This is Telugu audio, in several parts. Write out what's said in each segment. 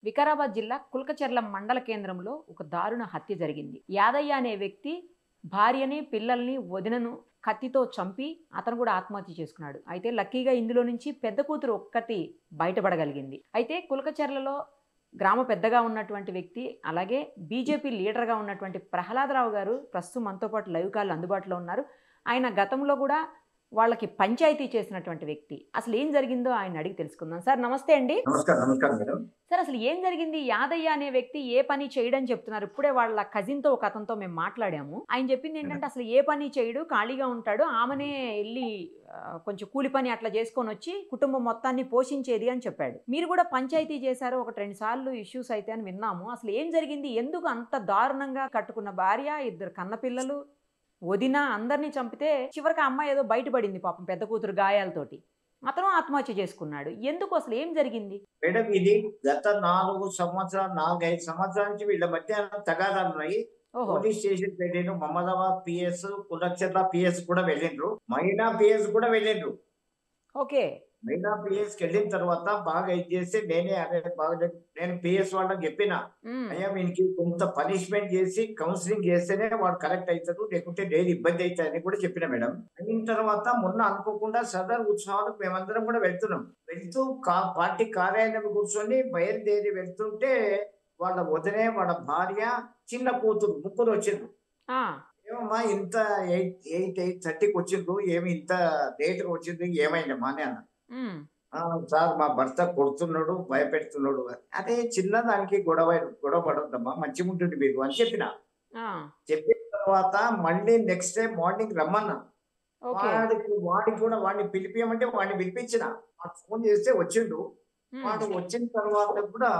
వికారాబాద్ జిల్లా కుల్కచర్ల మండల కేంద్రంలో ఒక దారుణ హత్య జరిగింది. యాదయ్య అనే వ్యక్తి భార్యని, పిల్లల్ని, వదినను కత్తితో చంపి అతను కూడా ఆత్మహత్య చేసుకున్నాడు. అయితే లక్కీగా ఇందులో నుంచి పెద్ద కూతురు ఒక్కటి బయటపడగలిగింది. అయితే కుల్కచర్లలో గ్రామ పెద్దగా ఉన్నటువంటి వ్యక్తి, అలాగే బీజేపీ లీడర్గా ఉన్నటువంటి ప్రహ్లాదరావు గారు ప్రస్తుతం మనతో పాటు లైవ్ కాల్ అందుబాటులో ఉన్నారు. ఆయన గతంలో కూడా వాళ్ళకి పంచాయతీ చేసినటువంటి వ్యక్తి. అసలు ఏం జరిగిందో ఆయన అడిగి తెలుసుకుందాం. సార్ నమస్తే అండి. నమస్కారం. నమస్కారం మేడం. సార్ అసలు ఏం జరిగింది? యాదయ్య అనే వ్యక్తి ఏ పని చేయడని చెప్తున్నారు. ఇప్పుడే వాళ్ళ కజిన్‌తో ఒక అతనితో మేము మాట్లాడాము. ఆయన చెప్పింది ఏంటంటే అసలు ఏ పని చేయడు, ఖాళీగా ఉంటాడు. ఆమెనే ఎళ్లి కొంచెం కూలి పని అట్లా చేసుకొనొచ్చి కుటుంబం మొత్తాన్ని పోషించేది అని చెప్పాడు. మీరు కూడా పంచాయతీ చేశారు. 1, 2 సార్లు ఇష్యూస్ అయితే అని విన్నాము. అసలు ఏం జరిగింది? ఎందుకు అంత దారుణంగా కట్టుకున్న భార్య, 2 కన్నపిల్లలు, వదిన అందరినీ చంపితే చివరికి ఆ అమ్మాయి ఏదో బయటపడింది పాపం పెద్ద కూతురు గాయాలతోటి. అతను ఆత్మహత్య చేసుకున్నాడు. ఎందుకు అసలు ఏం జరిగింది? మేడం ఇది గత 4 సంవత్సరాలు 4, 5 సంవత్సరాల నుంచి వీళ్ళ మధ్య తగాదాలు ఉన్నాయి. ఓహో! పోలీస్ స్టేషన్ వెళ్ళిండ్రు. మహమ్మదాబాద్ పిఎస్, కులచర్ల పిఎస్ కూడా వెళ్ళిండ్రు. మైనా పిఎస్ కూడా వెళ్ళిండ్రు. ఓకే. మైనా పిఎస్కి వెళ్ళిన తర్వాత బాగా ఇది చేస్తే నేను పిఎస్ వాళ్ళకి చెప్పిన, హ్మ్. అయ్యా వీనికి కొంత పనిష్మెంట్ చేసి కౌన్సిలింగ్ చేస్తేనే వాడు కరెక్ట్ అవుతాడు, లేకుంటే నేను ఇబ్బంది అవుతాయని కూడా చెప్పిన మేడం. అయిన తర్వాత మొన్న అనుకోకుండా సదర్ ఉత్సవాలకు మేమందరం కూడా వెళ్తున్నాం. వెళ్తూ పార్టీ కార్యాలయం కూర్చొని బయలుదేరి వెళ్తుంటే వాళ్ళ వదినే, వాళ్ళ భార్య, చిన్న కూతురు ముగ్గురు వచ్చిండ్రు. ఆ! ఏమమ్మా ఇంత 8:30కి వచ్చిండ్రు, ఏమి ఇంత లేట్‌గా వచ్చిండ్రు, ఏమైందమ్మా అని అన్నా. హ్మ్. సార్ మా భర్త కొడుతున్నాడు, భయపెడుతున్నాడు అని. అదే చిన్నదానికి గొడవ పడొద్దమ్మా, మంచిగుంటుంది మీరు అని చెప్పిన. ఆ! చెప్పిన తర్వాత మళ్ళీ నెక్స్ట్ డే మార్నింగ్ రమ్మన్నా. ఓకే. వాడికి కూడా వాడిని పిలిపియమంటే వాడిని పిలిపించిన. వాడు ఫోన్ చేస్తే వచ్చిండు. హ్మ్. వాడు వచ్చిన తర్వాత కూడా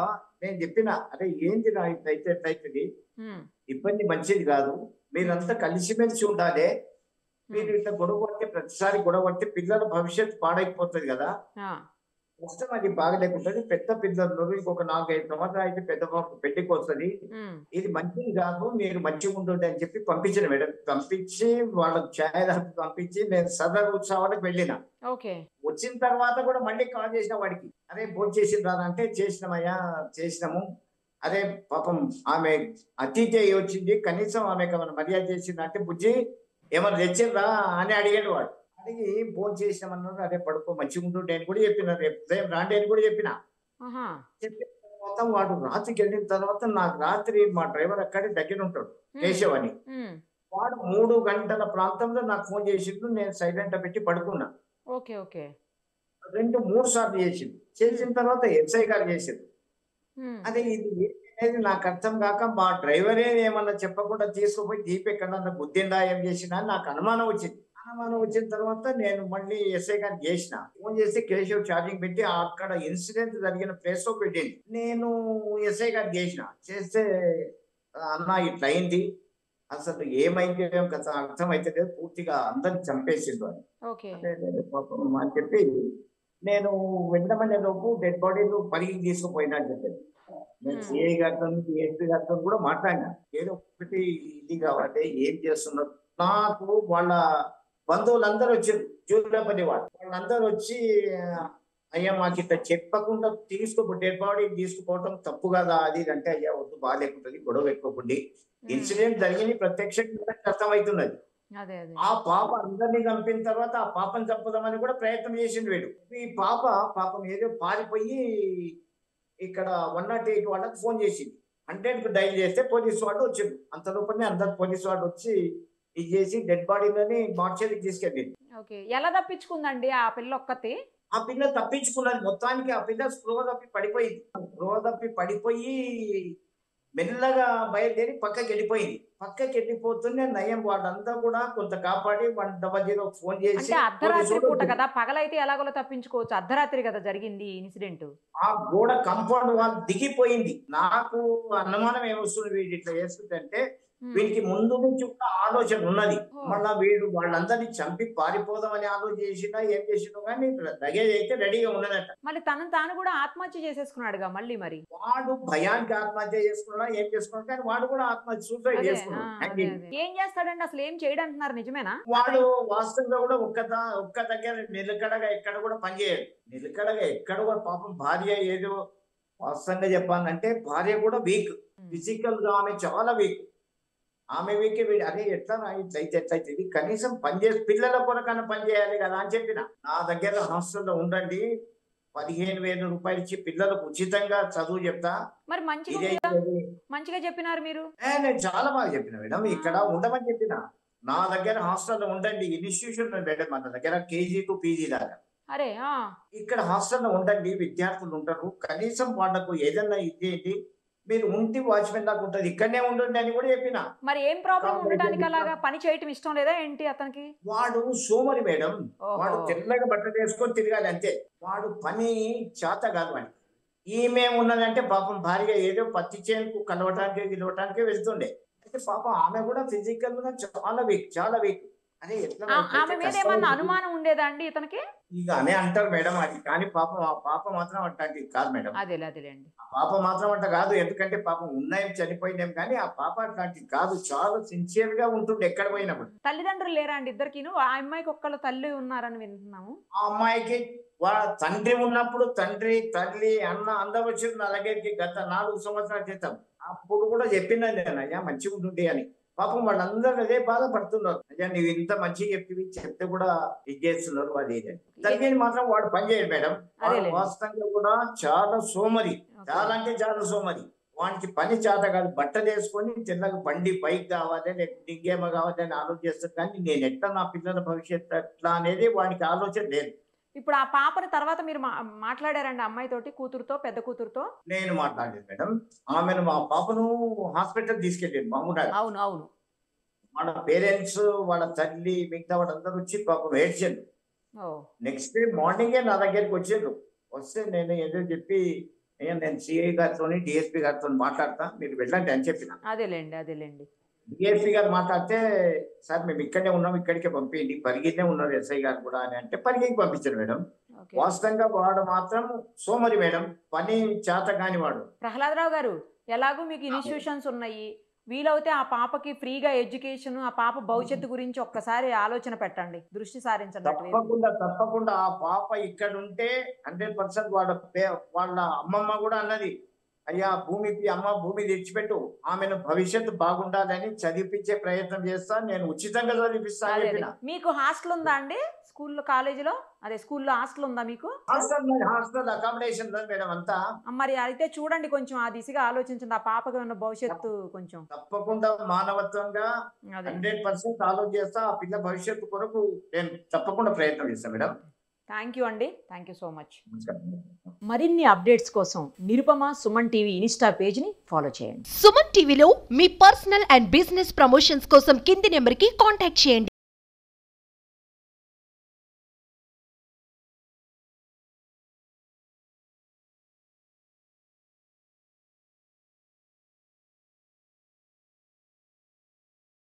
నేను చెప్పిన, అరే ఏందిరా ఇట్లయితే ఎట్లయితది? హ్మ్. ఇబ్బంది మంచిది కాదు. మీరంతా కలిసిమెలిసి ఉండాలే. మీరు హ్మ్. ఇట్లా గొడవ పడితే ప్రతిసారి గొడవ పడితే పిల్లల భవిష్యత్తు పాడైపోతది కదా! ఆ! కష్టం అది బాగలేకుంటది. పెద్ద పిల్లలున్నారు. ఇంకొక 4, 5 సంవత్సరాలు అయితే పెద్ద పాప పెళ్ళికొస్తది. హ్మ్. ఇది మంచిది కాదు. మీరు మంచిగుండండి అని చెప్పి పంపించిన మేడం. పంపించి వాళ్ళకి చాయ్ తాగి పంపించి నేను సదర్ ఉత్సవాలకు వెళ్ళిన. ఓకే. వచ్చిన తర్వాత కూడా మళ్ళీ కాల్ చేసిన వాడికి. అరే భోంచేసిండ్రా అంటే, చేసినామయ్యా చేసినాము. అరే పాపం ఆమె అతిథి వచ్చింది. కనీసం ఆమెకేమైనా మర్యాద చేసిందా అంటే, బుజ్జి ఏమన్నా తెచ్చిండ్రా అని అడిగాడు వాడు. అడిగి భోంచేసినామన్నాడు. అరే పడుకో మంచిగుండు నేను కూడా చెప్పిన. రేపు ఉదయం రాండి అని కూడా చెప్పిన. ఆహా! చెప్పిన తర్వాత వాడు రాత్రికెళ్ళిన తర్వాత నాకు రాత్రి మా డ్రైవర్ అక్కడే దగ్గరుంటాడు. హ్మ్. కేశవ్ అని. హ్మ్. వాడు 3 గంటల ప్రాంతంలో నాకు ఫోన్ చేసిండు. నేను సైలెంట్‌లో పెట్టి పడుకున్నా. ఓకే. ఓకే. 2, 3 సార్లు చేసిండు. హ్మ్. చేసిన తర్వాత ఎస్ఐ గారు చేసిండ్రు. హ్మ్. అదే ఇది ఏంటి అనేది నాకు అర్థం కాక మా డ్రైవరే ఏమన్నా చెప్పకుండా తీసుకుపోయి జీప్ ఎక్కడన్నా గుద్దిండా ఏం చేసిండా అని నాకు అనుమానం వచ్చింది. అనుమానం వచ్చిన తర్వాత నేను మళ్ళీ ఎస్ఐ గారికి చేసిన. ఫోన్ చేసి కేశవ్ ఛార్జింగ్ పెట్టి అక్కడ ఇన్సిడెంట్ జరిగిన ప్లేస్‌లో పెట్టిండు. నేను ఎస్ఐ గారికి చేసిన. చేస్తే అన్న ఇట్లా అయింది. అసలు ఏమైంది ఏం కథ అర్థమైతలేదు. పూర్తిగా అందరిని చంపేసిండ్రు అని. ఓకే. అదే పాపం అని చెప్పి నేను వెళ్ళమనే లోపు డెడ్ బాడీలు పరిగికి తీసుకుపోయినా అని చెప్పాను. నేను హ్మ్. సిఐ గారితోని, డీఎస్పీ గారితోని కూడా మాట్లాడినా. ఏదో ఒకటి ఇది కావాలి, ఏం చేస్తున్నారు? నాకు వాళ్ళ బంధువులందరూ వచ్చిండ్రు. జూలపల్లి వాళ్ళు. వాళ్ళందరూ వచ్చి అయ్యా మాకిట్లా చెప్పకుండా డెడ్ బాడీ తీసుకుపోవటం తప్పు కదా! అది ఇది అంటే, అయ్యా వద్దు బాలేకుంటది, గొడవ పెట్టుకోకండి. హ్మ్. ఇన్సిడెంట్ జరిగింది ప్రత్యక్షంగా అర్థమైతున్నది. అదే. అదే. ఆ పాప అందరిని చంపిన తర్వాత ఆ పాపని చంపుదామని కూడా ప్రయత్నం చేసిండు వీడు. ఈ పాపం ఏదో పారిపోయి ఇక్కడ 108 వాళ్ళకి ఫోన్ చేసింది. 100కి డయల్ చేస్తే పోలీసు వాళ్ళు వచ్చిండ్రు. అంత లోపలనే అందరు పోలీసు వాళ్ళు వచ్చి ఇది చేసి డెడ్ బాడీలని మార్చరీకి తీసుకెళ్ళిండ్రు. ఓకే. ఎలా తప్పించుకుందండి ఆ పిల్ల ఒక్కతి? ఆ పిల్ల తప్పించుకున్నది. మొత్తానికి ఆ పిల్ల స్పృహ తప్పి పడిపోయింది. స్పృహ తప్పి పడిపోయి మెల్లగా బయలుదేరి పక్కకెళ్ళిపోయింది. పక్కకెళ్ళిపోతూనే నయం వాళ్ళంతా కూడా కొంత కాపాడి 100కి ఫోన్ చేసి అంటే అర్ధరాత్రి పోలీసోళ్ళు పూట కదా! పగలైతే ఎలాగోలా తప్పించుకోవచ్చు. అర్ధరాత్రి కదా జరిగింది ఈ ఇన్సిడెంట్. ఆ గోడ కాంపౌండ్ వాల్ దిగిపోయింది. నాకు అనుమానం ఏమొస్తుంది వీడు ఇట్లా చేస్తుందంటే, హ్మ్. వీనికి ముందు నుంచి కూడా ఆలోచన ఉన్నది. ఓహ్! మళ్ళా వీడు వాళ్ళందరిని చంపి పారిపోదామని ఆలోచన చేసిండా, ఏం చేసిండో గానీ లగేజ్ అయితే రెడీగా ఉన్నదట. మళ్ళీ తనని తాను కూడా ఆత్మహత్య చేసేసుకున్నాడుగా మళ్ళీ మరి. వాడు భయానికి ఆత్మహత్య చేసుకున్నాడా, ఏం చేసుకున్నాడు కానీ వాడు కూడా సూసైడ్ అదే. ఆ! చేసుకున్నాడు. అదే. హ్యాంగింగ్. అదే. ఏం చేస్తాడండి? అసలు ఏం చేయడంటున్నారు నిజమేనా? వాడు వాస్తవంగా కూడా ఒక్క దగ్గర నిలకడగా ఎక్కడ కూడా పనిచేయడు. నిలకడగా ఎక్కడ కూడా పాపం భార్య ఏదో వాస్తవంగా చెప్పాలంటే భార్య కూడా వీక్, ఫిజికల్ గా ఆమె చాలా వీక్. ఆమె వీక్ అరే ఎట్లా ఇట్లయితే ఎట్లయితే ఇది కనీసం పని చేసి పిల్లల కొరకన్నా పని చేయాలి కదా అని చెప్పిన. నా దగ్గర హాస్టల్లో ఉండండి, 15,000 రూపాయలు ఇచ్చి పిల్లలకు ఉచితంగా చదువు చెప్తా. మరి మంచిగా చెప్పినారు మీరు. నేను చాలా బాగా చెప్పిన మేడం, ఇక్కడ ఉండమని చెప్పిన. నా దగ్గర హాస్టల్లో ఉండండి, ఇన్స్టిట్యూషన్ మేడం మన దగ్గర KG to PG దాకా. అరే ఇక్కడ హాస్టల్లో ఉండండి, విద్యార్థులు ఉంటారు, కనీసం వాళ్ళకు ఏదన్నా ఇదేంటి మీరు ఉంటే వాచ్మెన్ దాకా ఉంటుంది, ఇక్కడనే ఉండండి అని కూడా చెప్పిన. మరి ఏం ప్రాబ్లం ఉండడానికి అలాగా పని చేయటం ఇష్టం లేదా ఏంటి అతనికి? వాడు సోమరి మేడం, వాడు తెల్లగా బట్టలు వేసుకొని తిరగాలి అంతే, వాడు పని చేత కాదు వాడికి. ఈమె ఉన్నదంటే పాపం భార్య ఏదో పత్తి చేనుకు కలవటానికి వెళ్తుండే. అయితే పాపం ఆమె కూడా ఫిజికల్ గా చాలా వీక్, చాలా వీక్. అదే ఆమె మీద ఏమన్నా అనుమానం ఉండేదా అండి ఇతనికి? ఇక అనే అంటారు మేడం అది, కానీ పాపం ఆ పాప మాత్రం అట్లాంటిది కాదు మేడం. అదేలేండి, ఆ పాప మాత్రం అంట కాదు, ఎందుకంటే పాపం ఉన్నాయం చనిపోయినాం, కానీ ఆ పాప అట్లాంటిది కాదు, చాలా సిన్సియర్ గా ఉంటుండే ఎక్కడ పోయినప్పుడు. తల్లిదండ్రులు లేరా అండి ఇద్దరికిను? ఆ అమ్మాయికి ఒక్కళ్ళ తల్లి ఉన్నారని వింటున్నాము. ఆ అమ్మాయికి వాళ్ళ తండ్రి ఉన్నప్పుడు తండ్రి తల్లి అన్న అందరూ వచ్చి నా దగ్గరికి గత 4 సంవత్సరాల క్రితం. అప్పుడు కూడా చెప్పినాను నేను, అయ్యా మంచిగా ఉంటుంది అని. పాపం వాళ్ళందరూ అదే బాధపడుతున్నారు, అయ్యా నువ్వు ఇంత మంచిగా చెప్తే కూడా ఇది చేస్తున్నారు అది ఇది. తల్లిని మాత్రం వాడు పని చేయడు మేడం, వాస్తవంగా కూడా చాలా సోమరి, చాలా అంటే చాలా సోమరి. వానికి పని చేత కాదు, బట్టలు వేసుకొని చిన్నగా బండి బైక్ కావాలి లేకపోతే ఇంకేమో కావాలి అని ఆలోచిస్తాడు, కానీ నేను ఎట్లా నా పిల్లల భవిష్యత్తు ఎట్లా అనేది వానికి ఆలోచన లేదు. ఇప్పుడు ఆ పాపని తర్వాత మీరు మాట్లాడారండి అమ్మాయి తోటి, కూతురుతో, పెద్ద కూతురుతో? నేను మాట్లాడలేదు మేడం, ఆమెను మా పాపను హాస్పిటల్ తీసుకెళ్ళాను మామూలు. అవును వాళ్ళ పేరెంట్స్ వాళ్ళ తల్లి మిగతా వాళ్ళందరూ వచ్చి పాపం ఏడ్చారు. నెక్స్ట్ డే మార్నింగే నా దగ్గరికి వచ్చారు. వస్తే నేను ఏదో చెప్పి నేను సిఐ గారితో DSP గారితో మాట్లాడతా, మీరు వెళ్ళండి అని చెప్పిన. అదేలేండి. DSP గారు మాట్లాడితే సార్ మేము ఇక్కడనే ఉన్నాం, ఇక్కడికే పంపించండి, పరిగినే ఉన్నారు SI గారు కూడా అని అంటే పరిగికి పంపించారు మేడం. వాస్తవంగా వాడు మాత్రం సోమరి మేడం, పని చేత కాని వాడు. ప్రహ్లాదరావు గారు, ఎలాగో మీకు ఇన్స్టిట్యూషన్స్ ఉన్నాయి, వీలవుతే ఆ పాపకి ఫ్రీగా ఎడ్యుకేషన్, ఆ పాప భవిష్యత్తు గురించి ఒక్కసారి ఆలోచన పెట్టండి, దృష్టి సారించండి. తప్పకుండా ఆ పాప ఇక్కడ ఉంటే 100% వాళ్ళ అమ్మమ్మ కూడా అన్నది, అయ్యా అమ్మ భూమి తెచ్చిపెట్టు, ఆమెను భవిష్యత్తు బాగుండాలని చదివిపించే ప్రయత్నం చేస్తా, నేను ఉచితంగా చదివిపిస్తాను చెప్పిన. మీకు హాస్టల్ ఉందా అండి స్కూల్లో, కాలేజీలో? అదే స్కూల్లో హాస్టల్ ఉందా మీకు? హాస్టల్ అకామిడేషన్ మేడం అంతా. మరి అయితే చూడండి, కొంచెం ఆ దిశగా ఆలోచించండి, ఆ పాపకు ఉన్న భవిష్యత్తు కొంచెం. తప్పకుండా మానవత్వంగా 100% ఆలోచన చేస్తా, ఆ పిల్ల భవిష్యత్తు కొరకు నేను తప్పకుండా ప్రయత్నం చేస్తాను మేడం. థ్యాంక్ యూ అండి, థ్యాంక్ యూ సో మచ్. మరిన్ని అప్డేట్స్ కోసం నిరుపమ సుమన్ టీవీ ఇన్స్టా పేజ్ని ఫాలో చేయండి. సుమన్ టీవీలో మీ పర్సనల్ అండ్ బిజినెస్ ప్రమోషన్స్ కోసం కింది నెంబర్కి కాంటాక్ట్ చేయండి.